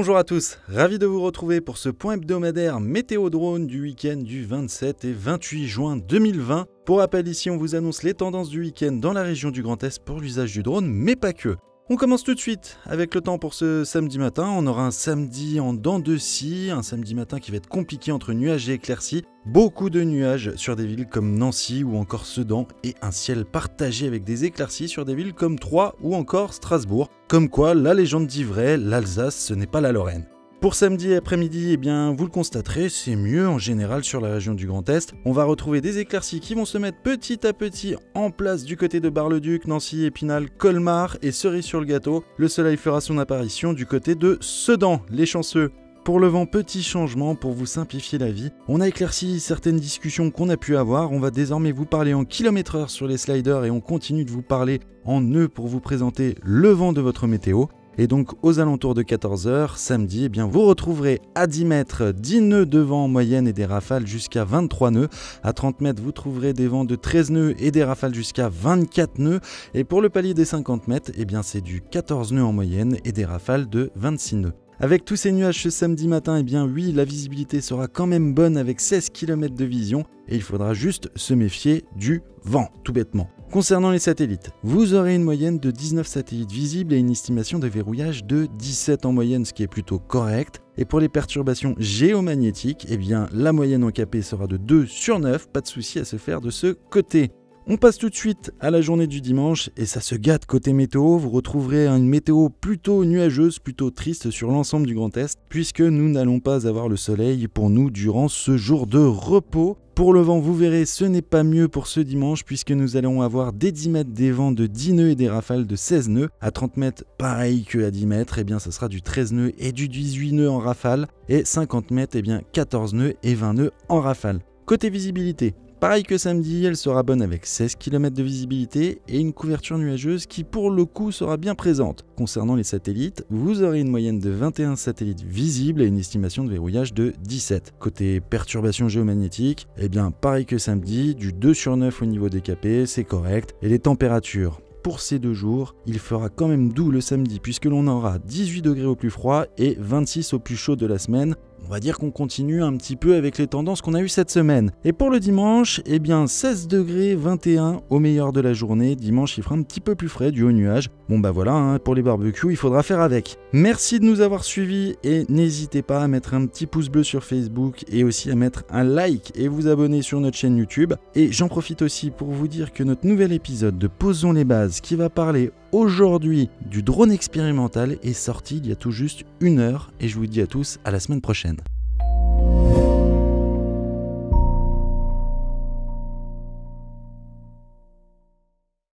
Bonjour à tous, ravi de vous retrouver pour ce point hebdomadaire météo drone du week-end du 27 et 28 juin 2020. Pour rappel, ici on vous annonce les tendances du week-end dans la région du Grand Est pour l'usage du drone, mais pas que. On commence tout de suite avec le temps pour ce samedi matin. On aura un samedi en dents de scie, un samedi matin qui va être compliqué entre nuages et éclaircies. Beaucoup de nuages sur des villes comme Nancy ou encore Sedan et un ciel partagé avec des éclaircies sur des villes comme Troyes ou encore Strasbourg. Comme quoi, la légende dit vrai, l'Alsace ce n'est pas la Lorraine. Pour samedi après-midi, eh bien, vous le constaterez, c'est mieux en général sur la région du Grand Est. On va retrouver des éclaircies qui vont se mettre petit à petit en place du côté de Bar-le-Duc, Nancy, Épinal, Colmar et cerise sur le gâteau. Le soleil fera son apparition du côté de Sedan, les chanceux. Pour le vent, petit changement pour vous simplifier la vie. On a éclairci certaines discussions qu'on a pu avoir. On va désormais vous parler en km/h sur les sliders et on continue de vous parler en nœuds pour vous présenter le vent de votre météo. Et donc aux alentours de 14h, samedi, eh bien, vous retrouverez à 10 mètres 10 nœuds de vent en moyenne et des rafales jusqu'à 23 nœuds. À 30 mètres, vous trouverez des vents de 13 nœuds et des rafales jusqu'à 24 nœuds. Et pour le palier des 50 mètres, eh bien, c'est du 14 nœuds en moyenne et des rafales de 26 nœuds. Avec tous ces nuages ce samedi matin, eh bien oui, la visibilité sera quand même bonne avec 16 km de vision et il faudra juste se méfier du vent, tout bêtement. Concernant les satellites, vous aurez une moyenne de 19 satellites visibles et une estimation de verrouillage de 17 en moyenne, ce qui est plutôt correct. Et pour les perturbations géomagnétiques, eh bien la moyenne en KP sera de 2 sur 9, pas de souci à se faire de ce côté. On passe tout de suite à la journée du dimanche et ça se gâte côté météo. Vous retrouverez une météo plutôt nuageuse, plutôt triste sur l'ensemble du Grand Est puisque nous n'allons pas avoir le soleil pour nous durant ce jour de repos. Pour le vent, vous verrez, ce n'est pas mieux pour ce dimanche puisque nous allons avoir des 10 mètres des vents de 10 nœuds et des rafales de 16 nœuds. À 30 mètres, pareil que à 10 mètres, eh bien ça sera du 13 nœuds et du 18 nœuds en rafale. Et 50 mètres, eh bien 14 nœuds et 20 nœuds en rafale. Côté visibilité, pareil que samedi, elle sera bonne avec 16 km de visibilité et une couverture nuageuse qui pour le coup sera bien présente. Concernant les satellites, vous aurez une moyenne de 21 satellites visibles et une estimation de verrouillage de 17. Côté perturbations géomagnétiques, eh bien pareil que samedi, du 2 sur 9 au niveau des KP, c'est correct. Et les températures, pour ces 2 jours, il fera quand même doux le samedi puisque l'on aura 18 degrés au plus froid et 26 au plus chaud de la semaine. On va dire qu'on continue un petit peu avec les tendances qu'on a eues cette semaine. Et pour le dimanche, eh bien 16 degrés 21 au meilleur de la journée. Dimanche, il fera un petit peu plus frais, du haut nuage. Bon bah voilà, pour les barbecues, il faudra faire avec. Merci de nous avoir suivis et n'hésitez pas à mettre un petit pouce bleu sur Facebook et aussi à mettre un like et vous abonner sur notre chaîne YouTube. Et j'en profite aussi pour vous dire que notre nouvel épisode de Posons les bases qui va parler aujourd'hui du drone expérimental est sorti il y a tout juste 1 heure et je vous dis à tous à la semaine prochaine.